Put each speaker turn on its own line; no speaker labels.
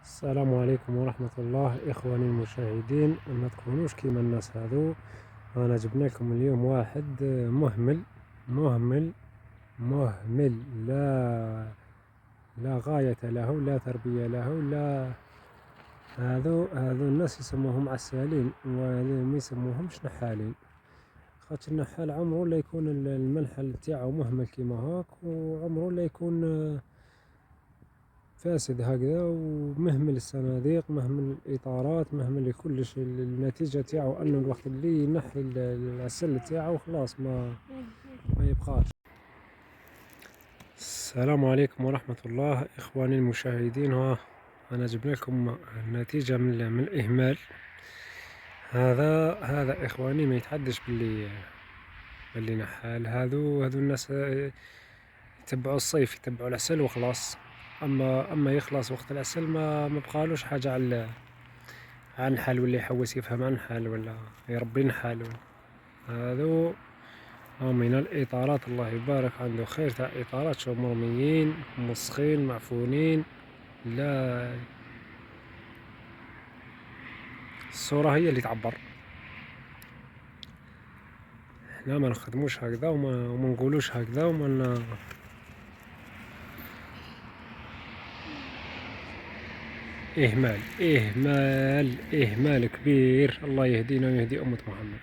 السلام عليكم ورحمة الله إخواني المشاهدين. ما تكونوش كيما الناس هذو. أنا جبنا لكم اليوم واحد مهمل مهمل مهمل، لا غاية له، لا تربية له، لا. هذو الناس يسموهم عسالين، وهذو ما يسموهمش نحالين. خاطر النحال عمره لا يكون المنحل تاعو مهمل كيما هاك، وعمره لا يكون فاسد هكذا، ومهمل الصناديق، مهمل الإطارات، مهمل لكل شيء. النتيجة تاعو أنه الوقت اللي ينحي العسل تاعو خلاص ما يبقاش. السلام عليكم ورحمة الله إخواني المشاهدين. ها أنا جبنا لكم النتيجة من الإهمال هذا إخواني. ما يتحدش باللي نحال. هذو الناس يتبعوا الصيف، يتبعوا العسل وخلاص. أما يخلص وقت العسل ما بقالوش حاجة عن نحل، ولا يحوس يفهم عن نحل، ولا يربي نحل. هذو من الإطارات، الله يبارك عنده خير تاع إطارات. شو مرميين مسخين معفونين. لا، الصورة هي اللي تعبر. احنا ما نخدموش هكذا، وما نقولوش هكذا، إهمال إهمال إهمال كبير. الله يهدينا ويهدي أمة محمد.